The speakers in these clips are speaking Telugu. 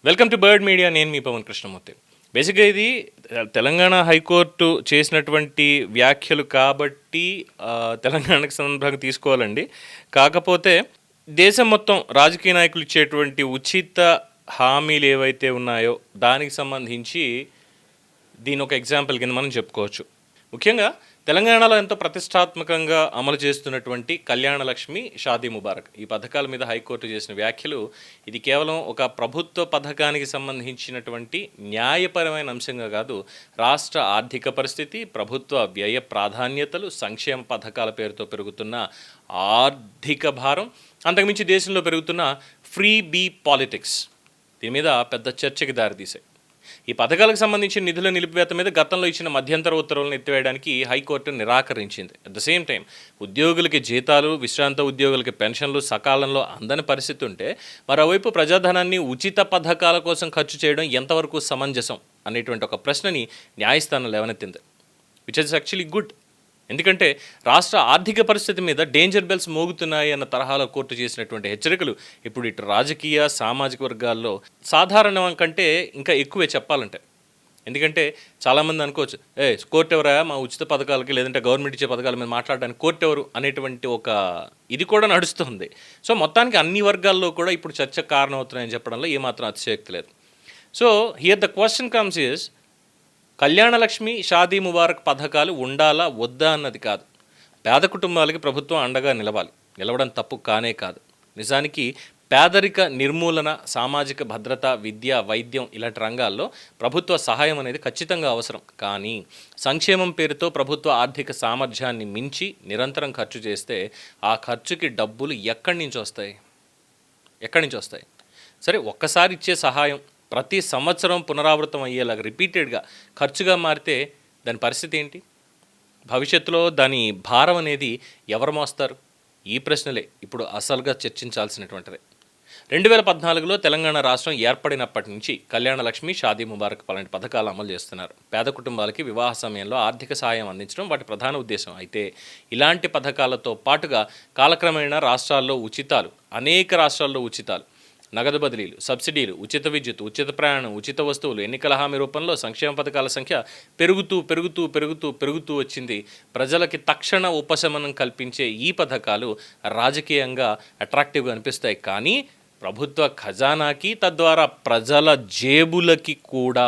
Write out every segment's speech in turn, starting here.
Welcome to bird media. నేను మీ పవన్ కృష్ణమూర్తి. బేసిక్గా ఇది తెలంగాణ హైకోర్టు చేసినటువంటి వ్యాఖ్యలు కాబట్టి తెలంగాణకు సందర్భంగా తీసుకోవాలండి. కాకపోతే దేశం మొత్తం రాజకీయ నాయకులు ఇచ్చేటువంటి ఉచిత హామీలు ఏవైతే ఉన్నాయో దానికి సంబంధించి దీని ఒక ఎగ్జాంపుల్ కింద మనం చెప్పుకోవచ్చు. ముఖ్యంగా తెలంగాణలో ఎంతో ప్రతిష్టాత్మకంగా అమలు చేస్తున్నటువంటి కళ్యాణ లక్ష్మి, షాదీ ముబారక్ ఈ పథకాల మీద హైకోర్టు చేసిన వ్యాఖ్యలు ఇది కేవలం ఒక ప్రభుత్వ పథకానికి సంబంధించినటువంటి న్యాయపరమైన అంశంగా కాదు, రాష్ట్ర ఆర్థిక పరిస్థితి, ప్రభుత్వ వ్యయ ప్రాధాన్యతలు, సంక్షేమ పథకాల పేరుతో పెరుగుతున్న ఆర్థిక భారం, అంతకుమించి దేశంలో పెరుగుతున్న ఫ్రీ బీ పాలిటిక్స్ దీని మీద పెద్ద చర్చకి దారితీశాయి. ఈ పథకాలకు సంబంధించిన నిధుల నిలిపివేత మీద గతంలో ఇచ్చిన మధ్యంతర ఉత్తర్వులను ఎత్తివేయడానికి హైకోర్టు నిరాకరించింది. అట్ ద సేమ్ టైం ఉద్యోగులకి జీతాలు, విశ్రాంత ఉద్యోగులకి పెన్షన్లు సకాలంలో అందని పరిస్థితి ఉంటే మరోవైపు ప్రజాధనాన్ని ఉచిత పథకాల కోసం ఖర్చు చేయడం ఎంతవరకు సమంజసం అనేటువంటి ఒక ప్రశ్నని న్యాయస్థానం లేవనెత్తింది. Which is actually good. ఎందుకంటే రాష్ట్ర ఆర్థిక పరిస్థితి మీద డేంజర్ బెల్స్ మోగుతున్నాయి అన్న తరహాలో కోర్టు చేసినటువంటి హెచ్చరికలు ఇప్పుడు ఇటు రాజకీయ, సామాజిక వర్గాల్లో సాధారణం కంటే ఇంకా ఎక్కువే చెప్పాలంటే. ఎందుకంటే చాలామంది అనుకోవచ్చు, కోర్టు ఎవరా మా ఉచిత పథకాలకి లేదంటే గవర్నమెంట్ ఇచ్చే పథకాల మీద మాట్లాడడానికి కోర్టు ఎవరు అనేటువంటి ఒక ఇది కూడా నడుస్తుంది. సో మొత్తానికి అన్ని వర్గాల్లో కూడా ఇప్పుడు చర్చకు కారణమవుతున్నాయని చెప్పడంలో ఏమాత్రం అతిశయోక్తి లేదు. So here the question comes is, Kalyana Lakshmi, Shaadi Mubarak పథకాలు ఉండాలా వద్దా అన్నది కాదు. పేద కుటుంబాలకి ప్రభుత్వం అండగా నిలవడం తప్పు కానే కాదు. నిజానికి పేదరిక నిర్మూలన, సామాజిక భద్రత, విద్య, వైద్యం ఇలాంటి రంగాల్లో ప్రభుత్వ సహాయం అనేది ఖచ్చితంగా అవసరం. కానీ సంక్షేమం పేరుతో ప్రభుత్వ ఆర్థిక సామర్థ్యాన్ని మించి నిరంతరం ఖర్చు చేస్తే ఆ ఖర్చుకి డబ్బులు ఎక్కడి నుంచి వస్తాయి? సరే, ఒక్కసారి ఇచ్చే సహాయం ప్రతి సంవత్సరం పునరావృతం అయ్యేలాగా రిపీటెడ్గా ఖర్చుగా మారితే దాని పరిస్థితి ఏంటి? భవిష్యత్తులో దాని భారం అనేది ఎవరు మోస్తారు? ఈ ప్రశ్నలే ఇప్పుడు అసలుగా చర్చించాల్సినటువంటిది. 2014లో తెలంగాణ రాష్ట్రం ఏర్పడినప్పటి నుంచి కళ్యాణ లక్ష్మి, షాదీ ముబారక్ లాంటి పథకాలు అమలు చేస్తున్నారు. పేద కుటుంబాలకి వివాహ సమయంలో ఆర్థిక సహాయం అందించడం వాటి ప్రధాన ఉద్దేశం. అయితే ఇలాంటి పథకాలతో పాటుగా కాలక్రమేణా అనేక రాష్ట్రాల్లో ఉచితాలు, నగదు బదిలీలు, సబ్సిడీలు, ఉచిత విద్యుత్, ఉచిత ప్రయాణం, ఉచిత వస్తువులు, ఎన్నికల హామీ రూపంలో సంక్షేమ పథకాల సంఖ్య పెరుగుతూ వచ్చింది. ప్రజలకి తక్షణ ఉపశమనం కల్పించే ఈ పథకాలు రాజకీయంగా అట్రాక్టివ్గా అనిపిస్తాయి. కానీ ప్రభుత్వ ఖజానాకి, తద్వారా ప్రజల జేబులకి కూడా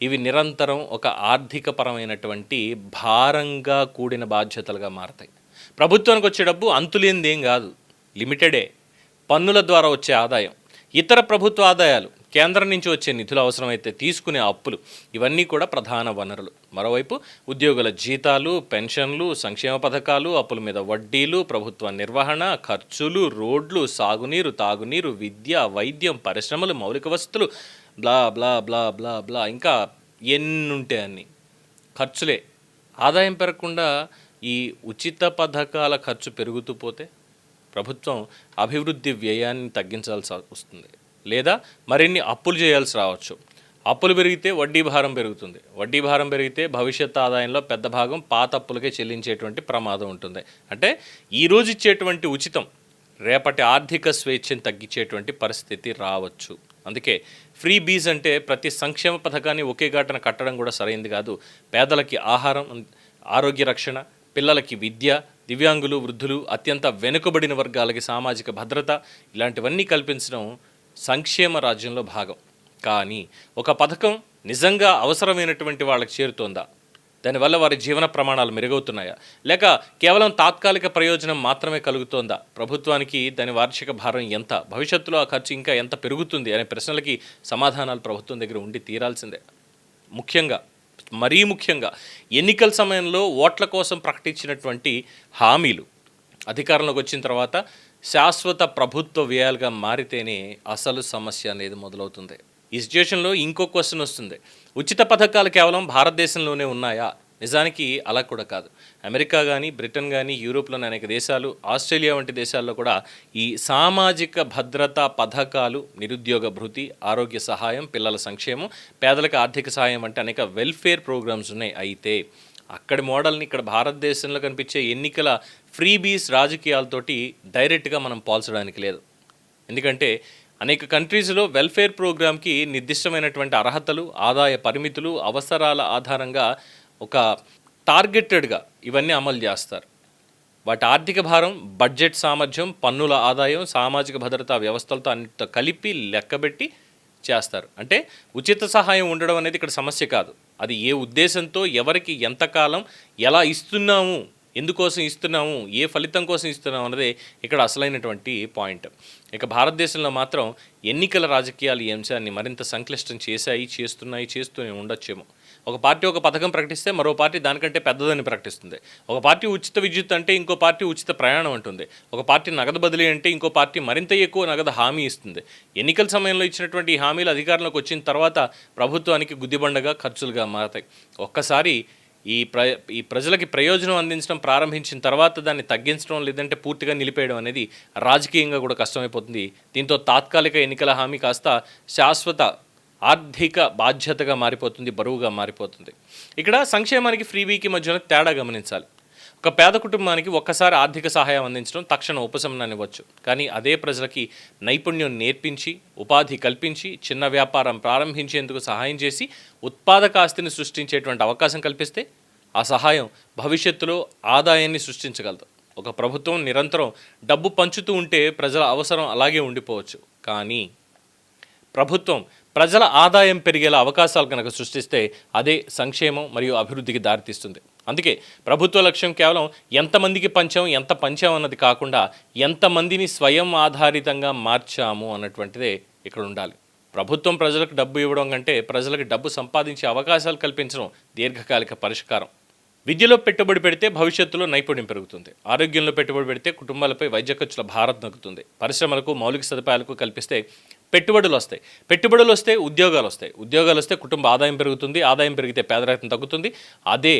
ఇవి నిరంతరం ఒక ఆర్థికపరమైనటువంటి భారంగా కూడిన బాధ్యతలుగా మారతాయి. ప్రభుత్వానికి వచ్చే డబ్బు అంతులేనిదేం కాదు, లిమిటెడే. పన్నుల ద్వారా వచ్చే ఆదాయం, ఇతర ప్రభుత్వ ఆదాయాలు, కేంద్రం నుంచి వచ్చే నిధులు, అవసరమైతే తీసుకునే అప్పులు, ఇవన్నీ కూడా ప్రధాన వనరులు. మరోవైపు ఉద్యోగుల జీతాలు, పెన్షన్లు, సంక్షేమ పథకాలు, అప్పుల మీద వడ్డీలు, ప్రభుత్వ నిర్వహణ, ఖర్చులు, రోడ్లు, సాగునీరు, తాగునీరు, విద్య, వైద్యం, పరిశ్రమలు, మౌలిక వసతులు, బ్లా బ్లా బ్లా బ్లా బ్లా ఇంకా ఎన్నుంటే అన్ని ఖర్చులే. ఆదాయం పెరగకుండా ఈ ఉచిత పథకాల ఖర్చు పెరుగుతూ పోతే ప్రభుత్వం అభివృద్ధి వ్యయాన్ని తగ్గించాల్సి వస్తుంది, లేదా మరిన్ని అప్పులు చేయాల్సి రావచ్చు. అప్పులు పెరిగితే వడ్డీ భారం పెరుగుతుంది. వడ్డీ భారం పెరిగితే భవిష్యత్ ఆదాయంలో పెద్ద భాగం పాత అప్పులకే చెల్లించేటువంటి ప్రమాదం ఉంటుంది. అంటే ఈరోజు ఇచ్చేటువంటి ఉచితం రేపటి ఆర్థిక స్వేచ్ఛను తగ్గించేటువంటి పరిస్థితి రావచ్చు. అందుకే ఫ్రీ బీజ్ అంటే ప్రతి సంక్షేమ పథకాన్ని ఒకే ఘాటన కట్టడం కూడా సరైంది కాదు. పేదలకి ఆహారం, ఆరోగ్య రక్షణ, పిల్లలకి విద్య, దివ్యాంగులు, వృద్ధులు, అత్యంత వెనుకబడిన వర్గాలకి సామాజిక భద్రత, ఇలాంటివన్నీ కల్పించడం సంక్షేమ రాజ్యంలో భాగం. కానీ ఒక పథకం నిజంగా అవసరమైనటువంటి వాళ్ళకి చేరుతోందా? దానివల్ల వారి జీవన ప్రమాణాలు మెరుగవుతున్నాయా? లేక కేవలం తాత్కాలిక ప్రయోజనం మాత్రమే కలుగుతోందా? ప్రభుత్వానికి దాని వార్షిక భారం ఎంత? భవిష్యత్తులో ఆ ఖర్చు ఇంకా ఎంత పెరుగుతుంది అనే ప్రశ్నలకి సమాధానాలు ప్రభుత్వం దగ్గర ఉండి తీరాల్సిందే. మరీ ముఖ్యంగా ఎన్నికల సమయంలో ఓట్ల కోసం ప్రకటించినటువంటి హామీలు అధికారంలోకి వచ్చిన తర్వాత శాశ్వత ప్రభుత్వ వ్యయాలుగా మారితేనే అసలు సమస్య అనేది మొదలవుతుంది. ఈ సిచ్యువేషన్లో ఇంకో క్వశ్చన్ వస్తుంది, ఉచిత పథకాలు కేవలం భారతదేశంలోనే ఉన్నాయా? నిజానికి అలా కూడా కాదు. అమెరికా కానీ, బ్రిటన్ కానీ, యూరోప్లోని అనేక దేశాలు, ఆస్ట్రేలియా వంటి దేశాల్లో కూడా ఈ సామాజిక భద్రతా పథకాలు, నిరుద్యోగ భృతి, ఆరోగ్య సహాయం, పిల్లల సంక్షేమం, పేదలకు ఆర్థిక సహాయం వంటి అనేక వెల్ఫేర్ ప్రోగ్రామ్స్ ఉన్నాయి. అయితే అక్కడి మోడల్ని ఇక్కడ భారతదేశంలో కనిపించే ఎన్నికల ఫ్రీబీస్ రాజకీయాలతోటి డైరెక్ట్గా మనం పోల్చడానికి లేదు. ఎందుకంటే అనేక కంట్రీస్లో వెల్ఫేర్ ప్రోగ్రామ్కి నిర్దిష్టమైనటువంటి అర్హతలు, ఆదాయ పరిమితులు, అవసరాల ఆధారంగా ఒక టార్గెటెడ్గా ఇవన్నీ అమలు చేస్తారు. వాటి ఆర్థిక భారం, బడ్జెట్ సామర్థ్యం, పన్నుల ఆదాయం, సామాజిక భద్రతా వ్యవస్థలతో అన్నిటితో కలిపి లెక్కబెట్టి చేస్తారు. అంటే ఉచిత సహాయం ఉండడం అనేది ఇక్కడ సమస్య కాదు. అది ఏ ఉద్దేశంతో, ఎవరికి, ఎంతకాలం, ఎలా ఇస్తున్నాము, ఎందుకోసం ఇస్తున్నాము, ఏ ఫలితం కోసం ఇస్తున్నాము అన్నదే ఇక్కడ అసలైనటువంటి పాయింట్. ఇక భారతదేశంలో మాత్రం ఎన్నికల రాజకీయాలు ఈ అంశాన్ని మరింత సంక్లిష్టం చేస్తూనే ఉండొచ్చేమో. ఒక పార్టీ ఒక పథకం ప్రకటిస్తే మరో పార్టీ దానికంటే పెద్దదని ప్రకటిస్తుంది. ఒక పార్టీ ఉచిత విద్యుత్ అంటే ఇంకో పార్టీ ఉచిత ప్రయాణం అంటుంది. ఒక పార్టీ నగదు బదిలీ అంటే ఇంకో పార్టీ మరింత ఎక్కువ నగదు హామీ ఇస్తుంది. ఎన్నికల సమయంలో ఇచ్చినటువంటి ఈ హామీలు అధికారంలోకి వచ్చిన తర్వాత ప్రభుత్వానికి గుద్దిబండగా, ఖర్చులుగా మారతాయి. ఒక్కసారి ఈ ప్రజలకి ప్రయోజనం అందించడం ప్రారంభించిన తర్వాత దాన్ని తగ్గించడం, లేదంటే పూర్తిగా నిలిపేయడం అనేది రాజకీయంగా కూడా కష్టమైపోతుంది. దీంతో తాత్కాలిక ఎన్నికల హామీ కాస్త శాశ్వత ఆర్థిక బాధ్యతగా మారిపోతుంది, బరువుగా మారిపోతుంది. ఇక్కడ సంక్షేమానికి ఫ్రీబీకి మధ్యన తేడా గమనించాలి. ఒక పేద కుటుంబానికి ఒక్కసారి ఆర్థిక సహాయం అందించడం తక్షణ ఉపశమనాన్ని ఇవ్వచ్చు. కానీ అదే ప్రజలకి నైపుణ్యం నేర్పించి, ఉపాధి కల్పించి, చిన్న వ్యాపారం ప్రారంభించేందుకు సహాయం చేసి, ఉత్పాదక ఆస్తిని సృష్టించేటువంటి అవకాశం కల్పిస్తే ఆ సహాయం భవిష్యత్తులో ఆదాయాన్ని సృష్టించగలదు. ఒక ప్రభుత్వం నిరంతరం డబ్బు పంచుతూ ఉంటే ప్రజల అవసరం అలాగే ఉండిపోవచ్చు. కానీ ప్రభుత్వం ప్రజల ఆదాయం పెరిగేలా అవకాశాలు కనుక సృష్టిస్తే అదే సంక్షేమం మరియు అభివృద్ధికి దారితీస్తుంది. అందుకే ప్రభుత్వ లక్ష్యం కేవలం ఎంతమందికి ఎంత పంచాం అన్నది కాకుండా ఎంతమందిని స్వయం ఆధారితంగా మార్చాము అన్నటువంటిదే ఇక్కడ ఉండాలి. ప్రభుత్వం ప్రజలకు డబ్బు ఇవ్వడం కంటే ప్రజలకు డబ్బు సంపాదించే అవకాశాలు కల్పించడం దీర్ఘకాలిక పరిష్కారం. విద్యలో పెట్టుబడి పెడితే భవిష్యత్తులో నైపుణ్యం పెరుగుతుంది. ఆరోగ్యంలో పెట్టుబడి పెడితే కుటుంబాలపై వైద్య ఖర్చుల భారం తగ్గుతుంది. పరిశ్రమలకు, మౌలిక సదుపాయాలకు కల్పిస్తే పెట్టుబడులు వస్తే ఉద్యోగాలు వస్తే కుటుంబ ఆదాయం పెరుగుతుంది. ఆదాయం పెరిగితే పేదరికం తగ్గుతుంది. అదే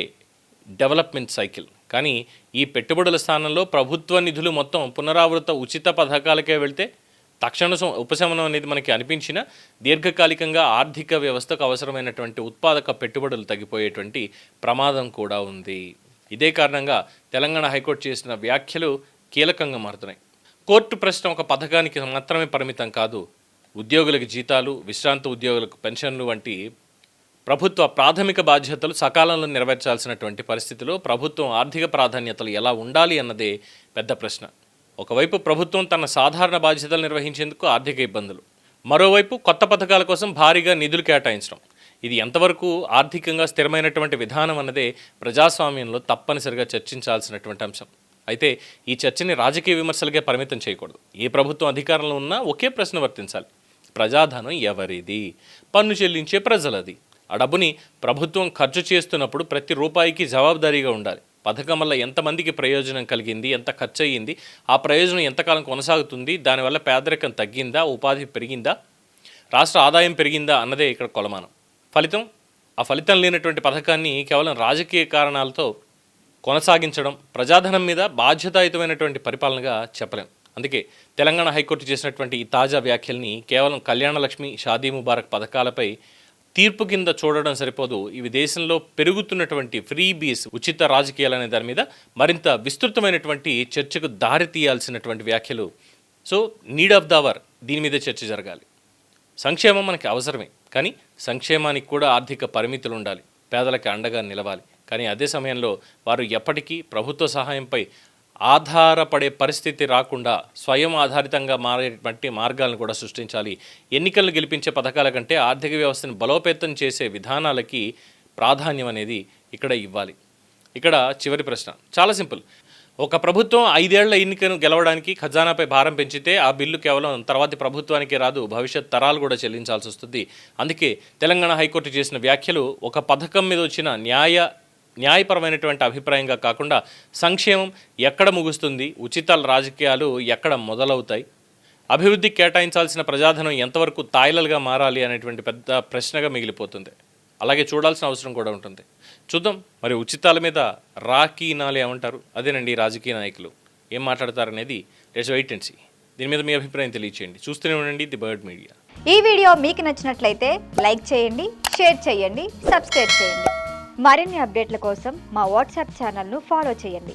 డెవలప్మెంట్ సైకిల్. కానీ ఈ పెట్టుబడుల స్థానంలో ప్రభుత్వ నిధులు మొత్తం పునరావృత ఉచిత పథకాలకే వెళ్తే తక్షణ ఉపశమనం అనేది మనకి అనిపించిన దీర్ఘకాలికంగా ఆర్థిక వ్యవస్థకు అవసరమైనటువంటి ఉత్పాదక పెట్టుబడులు తగ్గిపోయేటువంటి ప్రమాదం కూడా ఉంది. ఇదే కారణంగా తెలంగాణ హైకోర్టు చేసిన వ్యాఖ్యలు కీలకంగా మారుతున్నాయి. కోర్టు ప్రశ్న ఒక పథకానికి మాత్రమే పరిమితం కాదు. ఉద్యోగులకు జీతాలు, విశ్రాంత ఉద్యోగులకు పెన్షన్లు వంటి ప్రభుత్వ ప్రాథమిక బాధ్యతలు సకాలంలో నెరవేర్చాల్సినటువంటి పరిస్థితిలో ప్రభుత్వం ఆర్థిక ప్రాధాన్యతలు ఎలా ఉండాలి అన్నదే పెద్ద ప్రశ్న. ఒకవైపు ప్రభుత్వం తన సాధారణ బాధ్యతలు నిర్వహించేందుకు ఆర్థిక ఇబ్బందులు, మరోవైపు కొత్త పథకాల కోసం భారీగా నిధులు కేటాయించడం. ఇది ఎంతవరకు ఆర్థికంగా స్థిరమైనటువంటి విధానం అన్నదే ప్రజాస్వామ్యంలో తప్పనిసరిగా చర్చించాల్సినటువంటి అంశం. అయితే ఈ చర్చని రాజకీయ విమర్శలకే పరిమితం చేయకూడదు. ఏ ప్రభుత్వం అధికారంలో ఉన్నా ఒకే ప్రశ్న వర్తించాలి. ప్రజాధనం ఎవరిది? పన్ను చెల్లించే ప్రజలది. ఆ డబ్బుని ప్రభుత్వం ఖర్చు చేస్తున్నప్పుడు ప్రతి రూపాయికి జవాబుదారీగా ఉండాలి. పథకం వల్ల ఎంతమందికి ప్రయోజనం కలిగింది, ఎంత ఖర్చు అయ్యింది, ఆ ప్రయోజనం ఎంతకాలం కొనసాగుతుంది, దానివల్ల పేదరికం తగ్గిందా, ఉపాధి పెరిగిందా, రాష్ట్ర ఆదాయం పెరిగిందా అన్నదే ఇక్కడ కొలమానం. ఫలితం లేనటువంటి పథకాన్ని కేవలం రాజకీయ కారణాలతో కొనసాగించడం ప్రజాధనం మీద బాధ్యతాయుతమైనటువంటి పరిపాలనగా చెప్పలేం. అందుకే తెలంగాణ హైకోర్టు చేసినటువంటి ఈ తాజా వ్యాఖ్యల్ని కేవలం కళ్యాణలక్ష్మి, షాదీ ముబారక్ పథకాలపై తీర్పు కింద చూడడం సరిపోదు. ఇవి దేశంలో పెరుగుతున్నటువంటి ఫ్రీబీస్, ఉచిత రాజకీయాలు అనే దాని మీద మరింత విస్తృతమైనటువంటి చర్చకు దారి తీయాల్సినటువంటి వ్యాఖ్యలు. So need of the hour, దీని మీద చర్చ జరగాలి. సంక్షేమం మనకి అవసరమే, కానీ సంక్షేమానికి కూడా ఆర్థిక పరిమితులు ఉండాలి. పేదలకి అండగా నిలవాలి. కానీ అదే సమయంలో వారు ఎప్పటికీ ప్రభుత్వ సహాయంపై ఆధారపడే పరిస్థితి రాకుండా స్వయం ఆధారితంగా మారేటువంటి మార్గాలను కూడా సృష్టించాలి. ఎన్నికలను గెలిపించే పథకాల కంటే ఆర్థిక వ్యవస్థను బలోపేతం చేసే విధానాలకి ప్రాధాన్యం అనేది ఇక్కడ ఇవ్వాలి. ఇక్కడ చివరి ప్రశ్న చాలా సింపుల్. ఒక ప్రభుత్వం 5 ఏళ్ల ఎన్నికను గెలవడానికి ఖజానాపై భారం పెంచితే ఆ బిల్లు కేవలం తర్వాతి ప్రభుత్వానికే రాదు, భవిష్యత్ తరాలు కూడా చెల్లించాల్సి వస్తుంది. అందుకే తెలంగాణ హైకోర్టు చేసిన వ్యాఖ్యలు ఒక పథకం మీద వచ్చిన న్యాయపరమైనటువంటి అభిప్రాయంగా కాకుండా సంక్షేమం ఎక్కడ ముగుస్తుంది, ఉచిత రాజకీయాలు ఎక్కడ మొదలవుతాయి, అభివృద్ధికి కేటాయించాల్సిన ప్రజాధనం ఎంతవరకు తాయిలలుగా మారాలి అనేటువంటి పెద్ద ప్రశ్నగా మిగిలిపోతుంది. అలాగే చూడాల్సిన అవసరం కూడా ఉంటుంది. చూద్దాం మరి ఉచితాల మీద రాకీనాలు ఏమంటారు, అదేనండి రాజకీయ నాయకులు ఏం మాట్లాడతారనేది. Let's wait and see. దీని మీద మీ అభిప్రాయం తెలియచేయండి. చూస్తూనే ఉండండి ది బర్డ్ మీడియా. ఈ వీడియో మీకు నచ్చినట్లయితే లైక్ చేయండి, షేర్ చేయండి, సబ్స్క్రైబ్ చేయండి. మరిన్ని అప్డేట్ల కోసం మా వాట్సాప్ ఛానల్ను ఫాలో చేయండి.